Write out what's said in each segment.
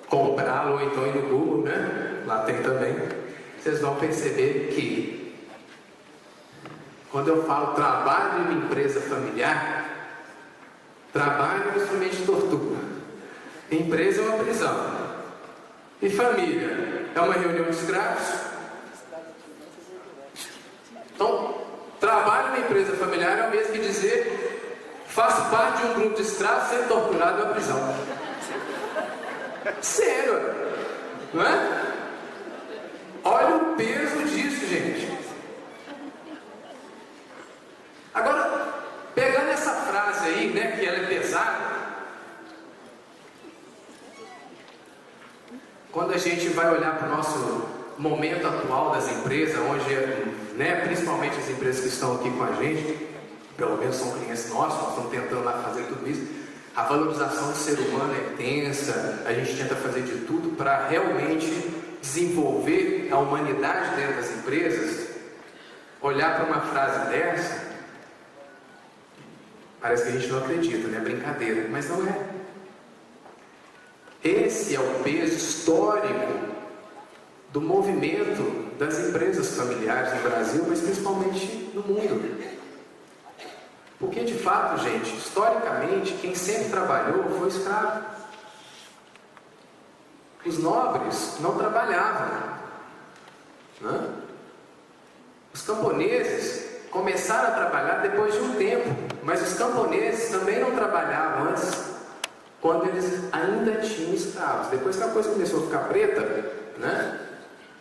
comprá-lo ou então ir no Google, né? Lá tem também. Vocês vão perceber que quando eu falo trabalho em uma empresa familiar, trabalho é um instrumento de tortura, empresa é uma prisão, e família é uma reunião de escravos. Então, trabalho em uma empresa familiar é o mesmo que dizer faço parte de um grupo de escravos sendo torturado na prisão. Sério, não é? Olha o peso disso, gente. Agora, pegando essa frase aí, né, que ela é pesada, quando a gente vai olhar para o nosso momento atual das empresas, onde, né, principalmente as empresas que estão aqui com a gente, pelo menos são clientes nossos, nós estamos tentando lá fazer tudo isso. A valorização do ser humano é tensa, a gente tenta fazer de tudo para realmente desenvolver a humanidade dentro das empresas. Olhar para uma frase dessa, parece que a gente não acredita, né? Brincadeira, mas não é. Esse é o peso histórico do movimento das empresas familiares no Brasil, mas principalmente no mundo. Porque, de fato, gente, historicamente, quem sempre trabalhou foi escravo. Os nobres não trabalhavam, né? Os camponeses começaram a trabalhar depois de um tempo, mas os camponeses também não trabalhavam antes, quando eles ainda tinham escravos. Depois que a coisa começou a ficar preta, né,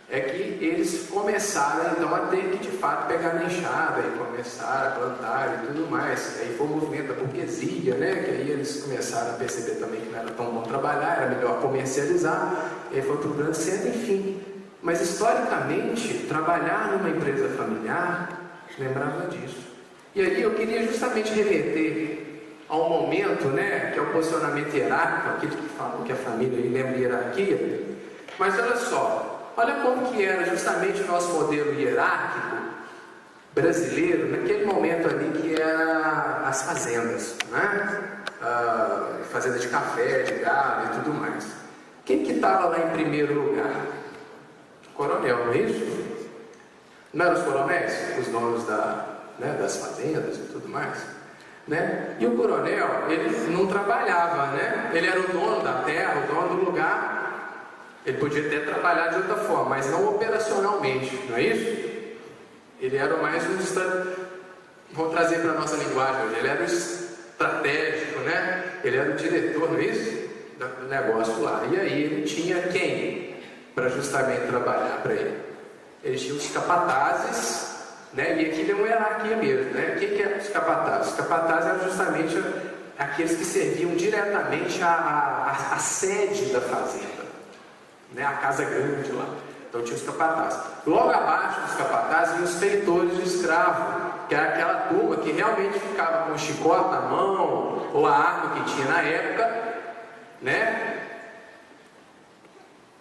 é que eles começaram então a ter que de fato pegar na enxada e começar a plantar e tudo mais. Aí foi o movimento da burguesia, né, que aí eles começaram a perceber também que não era tão bom trabalhar, era melhor comercializar, e aí foi para o grande centro, enfim. Mas historicamente, trabalhar numa empresa familiar lembrava disso. E aí eu queria justamente reverter ao momento, né, que é o posicionamento hierárquico, aquilo que falam que a família aí lembra hierarquia. Mas olha só, olha como que era justamente o nosso modelo hierárquico brasileiro, naquele momento ali que era as fazendas, né? Fazenda de café, de gado e tudo mais. Quem que estava lá em primeiro lugar? O coronel, não é isso? Não eram os coronéis, os donos das fazendas e tudo mais? Né? E o coronel, ele não trabalhava, né? Ele era o dono da terra, o dono do lugar. Ele podia até trabalhar de outra forma, mas não operacionalmente, não é isso? Ele era mais vou trazer para a nossa linguagem hoje, ele era o estratégico, né? Ele era o diretor, não é isso? Do negócio lá. E aí ele tinha quem? Para justamente trabalhar para ele. Ele tinha os capatazes, né? E aqui é uma hierarquia mesmo, né? O que é os capatazes? Os capatazes eram justamente aqueles que serviam diretamente à sede da fazenda, né? A casa grande lá. Então tinha os capatazes. Logo abaixo dos capatazes vinham os feitores de escravo, que era aquela turma que realmente ficava com o chicote na mão, ou a arma que tinha na época, né?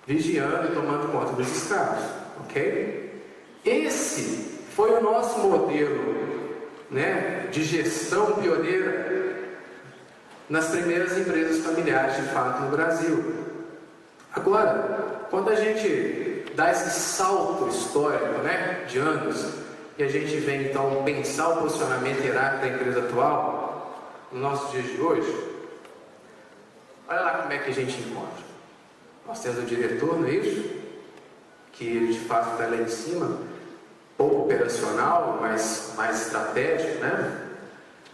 Vigiando e tomando conta dos escravos, ok? Esse foi o nosso modelo, né, de gestão pioneira nas primeiras empresas familiares de fato no Brasil. Agora, quando a gente dá esse salto histórico, né, de anos, e a gente vem então pensar o posicionamento hierárquico da empresa atual, no nosso dia de hoje, olha lá como é que a gente encontra. Nós temos o diretor, não é isso? Que de fato está lá em cima, pouco operacional, mas mais estratégico, né?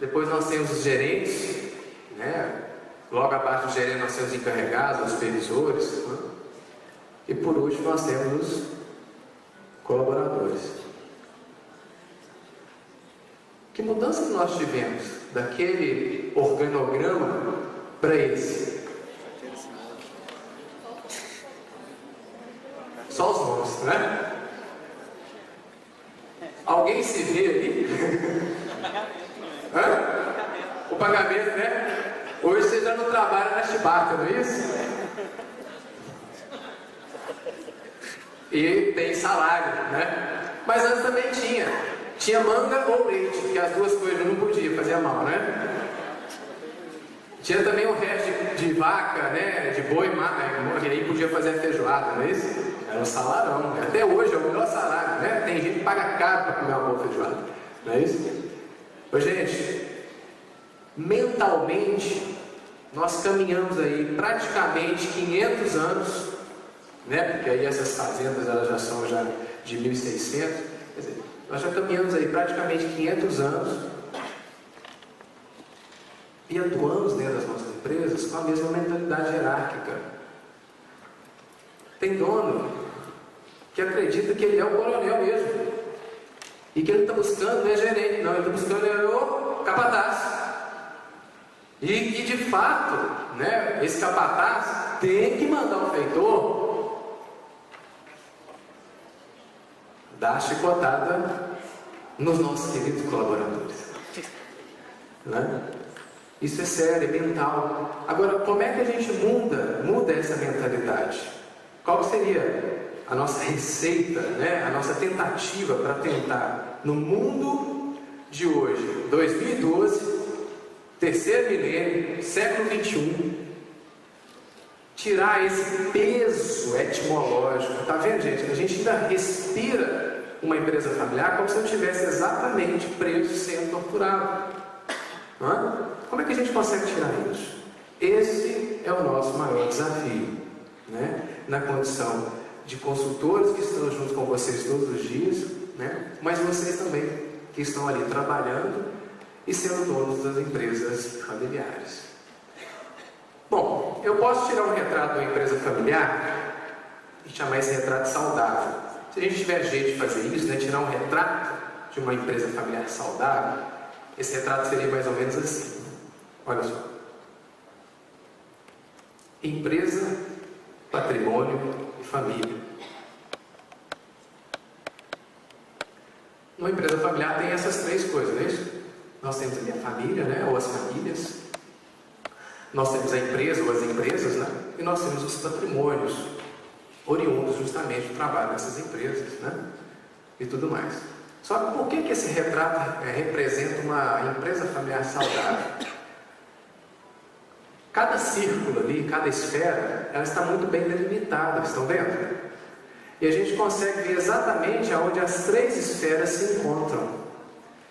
Depois nós temos os gerentes, né? Logo abaixo do gerente nós temos os encarregados, os supervisores, né? E por último nós temos os colaboradores. Que mudança que nós tivemos daquele organograma para esse? Só os nomes, né? Alguém se vê ali? Hã? O pagamento, né? Hoje você já não trabalha na Chibata, não é isso? E tem salário, né? Mas antes também tinha manga ou leite, que as duas coisas não podia fazer mal, né? Tinha também o resto de vaca, né, de boi, que aí podia fazer a feijoada, não é isso? Era um salarão. Até hoje é o melhor salário, né? Tem gente que paga caro para comer uma boa feijoada, não é isso? Ô, gente, mentalmente, nós caminhamos aí praticamente 500 anos, né? Porque aí essas fazendas elas já são já de 1600, quer dizer, nós já caminhamos aí praticamente 500 anos e atuamos dentro das nossas empresas com a mesma mentalidade hierárquica. Tem dono que acredita que ele é o coronel mesmo e que ele está buscando não é gerente, não, ele está buscando é o capataz. E que de fato, né, esse capataz tem que mandar o feitor dar chicotada nos nossos queridos colaboradores, né? Isso é sério, é mental. Agora, como é que a gente muda essa mentalidade? Qual seria a nossa receita, né? A nossa tentativa para tentar, no mundo de hoje, 2012, terceiro milênio, século 21, tirar esse peso etimológico? Tá vendo, gente? A gente ainda respira uma empresa familiar como se eu estivesse exatamente preso, sendo torturado. Não é? Como é que a gente consegue tirar isso? Esse é o nosso maior desafio, né? Na condição de consultores que estão junto com vocês todos os dias, né? Mas vocês também que estão ali trabalhando e sendo donos das empresas familiares. Bom, eu posso tirar um retrato de uma empresa familiar e chamar esse retrato saudável. Se a gente tiver jeito de fazer isso, né? Tirar um retrato de uma empresa familiar saudável, esse retrato seria mais ou menos assim. Olha só. Empresa, patrimônio e família. Uma empresa familiar tem essas três coisas, não é isso? Nós temos ali a família, né? Ou as famílias. Nós temos a empresa ou as empresas, né? E nós temos os patrimônios, oriundos justamente do trabalho dessas empresas, né? E tudo mais. Só que por que esse retrato representa uma empresa familiar saudável? Cada círculo ali, cada esfera, ela está muito bem delimitada, estão vendo? E a gente consegue ver exatamente aonde as três esferas se encontram.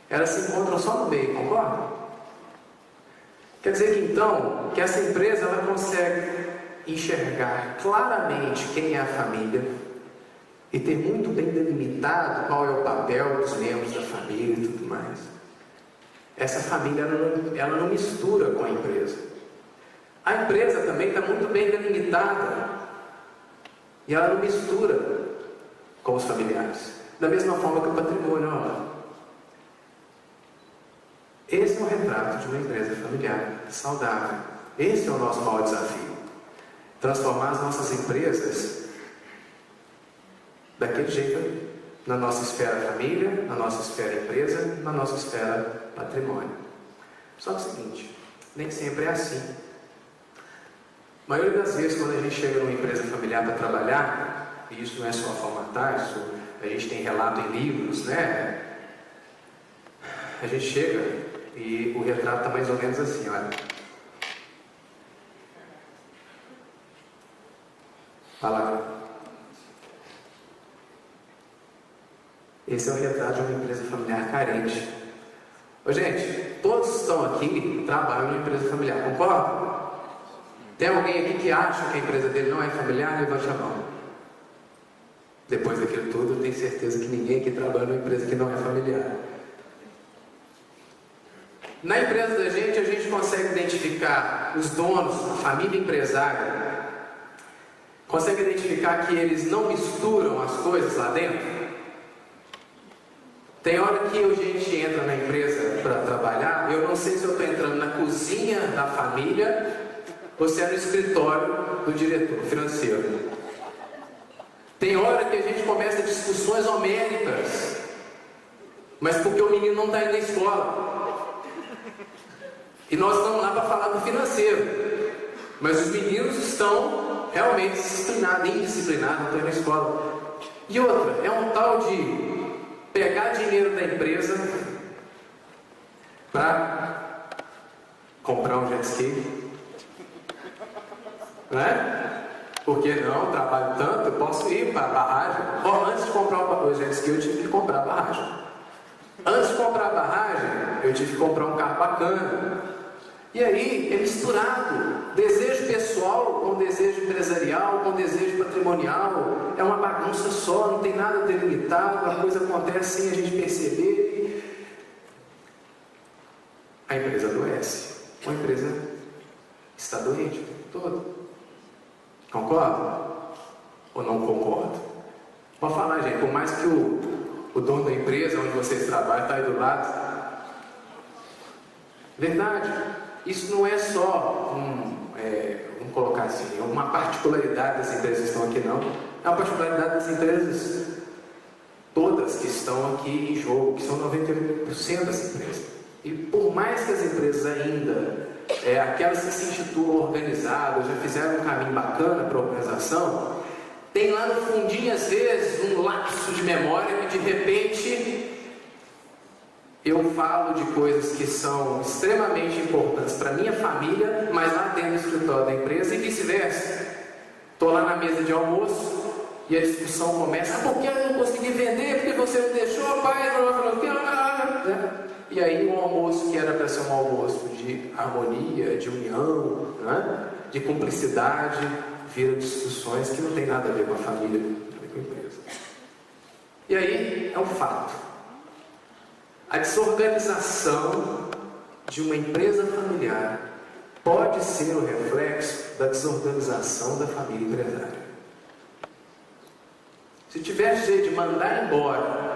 Elas se encontram só no meio, concorda? Quer dizer que então, que essa empresa ela consegue enxergar claramente quem é a família e ter muito bem delimitado qual é o papel dos membros da família e tudo mais. Essa família ela não mistura com a empresa. A empresa também está muito bem delimitada e ela não mistura com os familiares. Da mesma forma que o patrimônio. Ó. Esse é o retrato de uma empresa familiar saudável. Esse é o nosso maior desafio. Transformar as nossas empresas daquele jeito ali. Na nossa esfera família, na nossa esfera empresa, na nossa esfera patrimônio. Só que é o seguinte, nem sempre é assim. A maioria das vezes, quando a gente chega numa empresa familiar para trabalhar, e isso não é só formatar, isso a gente tem relato em livros, né? A gente chega e o retrato está mais ou menos assim, olha. Olha lá. Esse é o retrato de uma empresa familiar carente. Ô, gente, todos que estão aqui trabalham em empresa familiar, concorda? Tem alguém aqui que acha que a empresa dele não é familiar? Levante a mão. Depois daquilo tudo, eu tenho certeza que ninguém aqui trabalha numa empresa que não é familiar. Na empresa da gente, a gente consegue identificar os donos, a família empresária, consegue identificar que eles não misturam as coisas lá dentro. Tem hora que a gente entra na empresa para trabalhar, eu não sei se eu estou entrando na cozinha da família ou se é no escritório do diretor financeiro. Tem hora que a gente começa discussões homéricas, mas porque o menino não está indo na escola. E nós estamos lá para falar do financeiro, mas os meninos estão realmente disciplinados, indisciplinados, não estão indo na escola. E outra, é um tal de pegar dinheiro da empresa para comprar um jet ski, né? Porque não, trabalho tanto, eu posso ir para a barragem. Antes de comprar o jet ski, eu tive que comprar a barragem. Antes de comprar a barragem, eu tive que comprar um carro bacana. E aí é misturado desejo pessoal com desejo empresarial, com desejo patrimonial. É uma bagunça só, não tem nada delimitado, a coisa acontece sem a gente perceber. A empresa adoece. Uma empresa está doente o tempo todo. Concorda? Ou não concorda? Pode falar, gente, por mais que o dono da empresa onde vocês trabalham está aí do lado. Verdade. Isso não é só vamos colocar assim, uma particularidade das empresas que estão aqui, não. É uma particularidade das empresas todas que estão aqui em jogo, que são 98% das empresas. E por mais que as empresas ainda, aquelas que se instituam organizadas, já fizeram um caminho bacana para a organização, tem lá no fundinho, às vezes, um lapso de memória que de repente eu falo de coisas que são extremamente importantes para a minha família, mas lá dentro do escritório da empresa e vice-versa. Estou lá na mesa de almoço e a discussão começa: por que eu não consegui vender? Porque você não deixou, pai? E aí o almoço que era para ser um almoço de harmonia, de união, né? De cumplicidade, vira discussões que não tem nada a ver com a família, com a empresa. E aí é um fato. A desorganização de uma empresa familiar pode ser o reflexo da desorganização da família empresária. Se tivesse jeito de mandar embora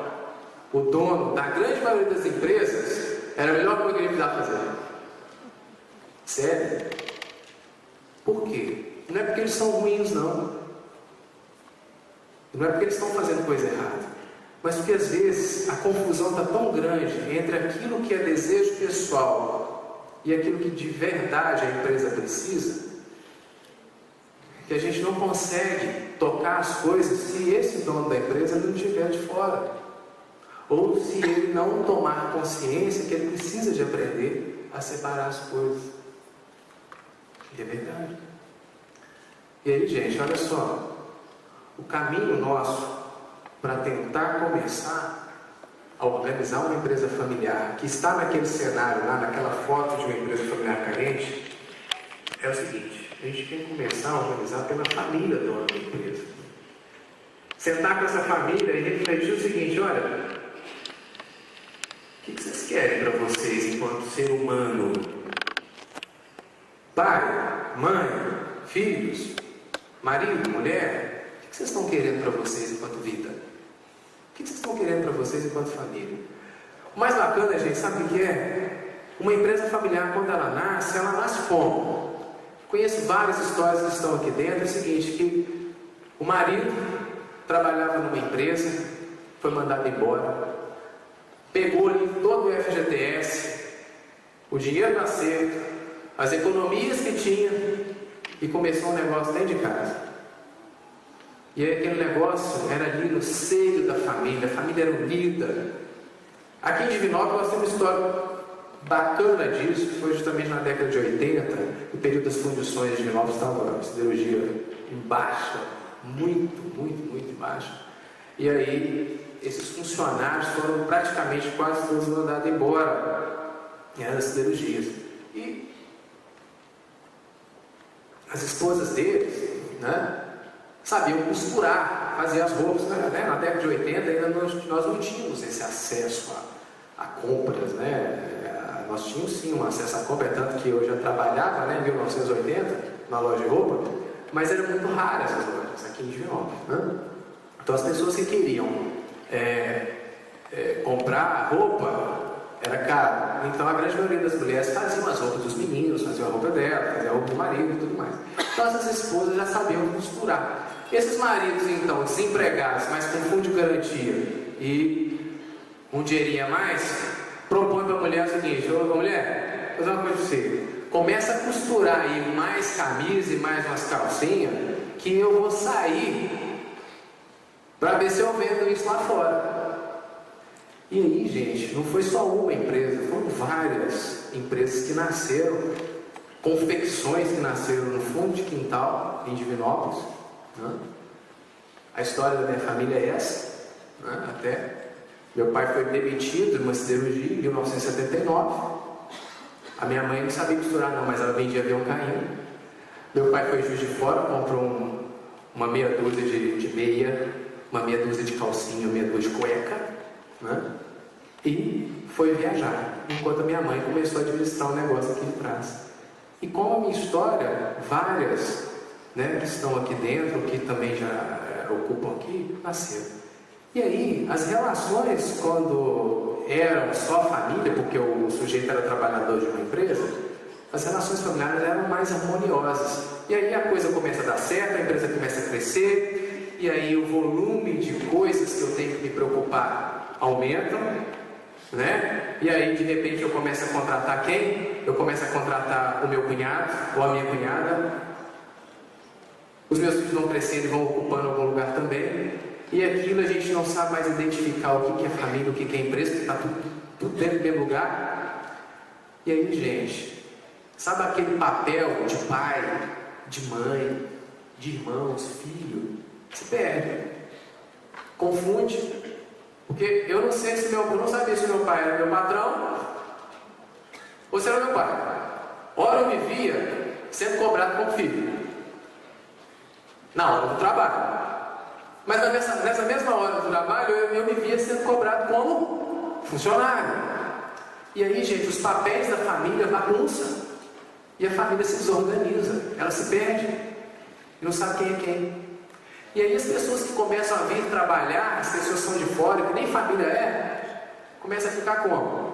o dono da grande maioria das empresas, era a melhor coisa que ele precisava fazer. Sério? Por quê? Não é porque eles são ruins, não. Não é porque eles estão fazendo coisa errada. Mas porque às vezes a confusão está tão grande entre aquilo que é desejo pessoal e aquilo que de verdade a empresa precisa, que a gente não consegue tocar as coisas se esse dono da empresa não estiver de fora. Ou se ele não tomar consciência que ele precisa de aprender a separar as coisas. E é verdade. E aí, gente, olha só. O caminho nosso para tentar começar a organizar uma empresa familiar que está naquele cenário lá, naquela foto de uma empresa familiar carente, é o seguinte: a gente tem que começar a organizar pela família dona da empresa. Sentar com essa família e refletir o seguinte: olha, o que vocês querem para vocês enquanto ser humano? Pai, mãe, filhos, marido, mulher, o que vocês estão querendo para vocês enquanto vida? O que vocês estão querendo para vocês enquanto família? O mais bacana, gente, sabe o que é? Uma empresa familiar, quando ela nasce como? Conheço várias histórias que estão aqui dentro. É o seguinte, que o marido trabalhava numa empresa, foi mandado embora, pegou ali todo o FGTS, o dinheiro do acerto, as economias que tinha e começou um negócio dentro de casa. E aí aquele negócio era ali no seio da família, a família era unida. Aqui em Divinópolis nós temos uma história bacana disso, que foi justamente na década de 80, no período das fundições de Divinópolis, estava a siderurgia em baixa, muito baixa. E aí esses funcionários foram praticamente quase todos mandados embora das siderurgias. E as esposas deles, né, sabiam costurar, fazer as roupas, né? Na década de 80 ainda nós não tínhamos esse acesso a compras, né? Nós tínhamos sim um acesso a compra, tanto que eu já trabalhava, né, em 1980 na loja de roupa, mas eram muito raras as lojas aqui em Divinópolis, né? Então as pessoas que queriam comprar roupa era caro, então a grande maioria das mulheres faziam as roupas dos meninos, faziam a roupa dela, faziam a roupa do marido e tudo mais. Então essas esposas já sabiam costurar. Esses maridos, então, desempregados, mas com fundo de garantia e um dinheirinho a mais, propõe para a mulher o seguinte: ô mulher, vou fazer uma coisa para você, começa a costurar aí mais camisa e mais umas calcinhas, que eu vou sair para ver se eu vendo isso lá fora. E aí, gente, não foi só uma empresa, foram várias empresas que nasceram confecções que nasceram no fundo de quintal, em Divinópolis. Né? A história da minha família é essa. Né? Até meu pai foi demitido de uma siderurgia em 1979. A minha mãe não sabia costurar não, mas ela vendia avião caindo. Meu pai foi Juiz de Fora, comprou uma meia dúzia de meia, uma meia dúzia de calcinha, uma meia dúzia de cueca, né? E foi viajar, enquanto a minha mãe começou a administrar um negócio aqui de trás. E como a minha história, várias, né, que estão aqui dentro, que também já ocupam aqui, nasceram. E aí, as relações, quando eram só família, porque o sujeito era trabalhador de uma empresa, as relações familiares eram mais harmoniosas. E aí a coisa começa a dar certo, a empresa começa a crescer, e aí o volume de coisas que eu tenho que me preocupar aumentam, né? E aí de repente eu começo a contratar quem? Eu começo a contratar o meu cunhado ou a minha cunhada. Os meus filhos vão crescendo e vão ocupando algum lugar também. E aquilo a gente não sabe mais identificar o que é família, o que é empresa, porque está tudo dentro do mesmo lugar. E aí, gente, sabe aquele papel de pai, de mãe, de irmãos, filho? Se perde, confunde. Porque eu não sei se eu não sabia se meu pai era meu patrão ou se era meu pai. Ora eu me via sendo cobrado como filho, na hora do trabalho. Mas nessa mesma hora do trabalho, eu me via sendo cobrado como funcionário. E aí, gente, os papéis da família bagunçam. E a família se desorganiza. Ela se perde. E não sabe quem é quem. E aí as pessoas que começam a vir trabalhar, as pessoas são de fora, que nem família é, começam a ficar como?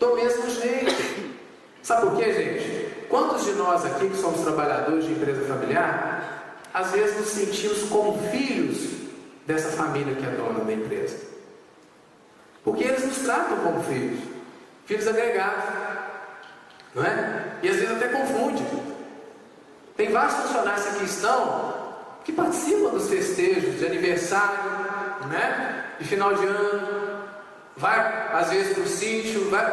Do mesmo jeito. Sabe por quê, gente? Quantos de nós aqui que somos trabalhadores de empresa familiar, às vezes nos sentimos como filhos dessa família que é dona da empresa? Porque eles nos tratam como filhos, filhos agregados, não é? E às vezes até confunde. Tem vários funcionários que aqui estão, que participam dos festejos de aniversário, né? De final de ano, vai às vezes para o sítio, vai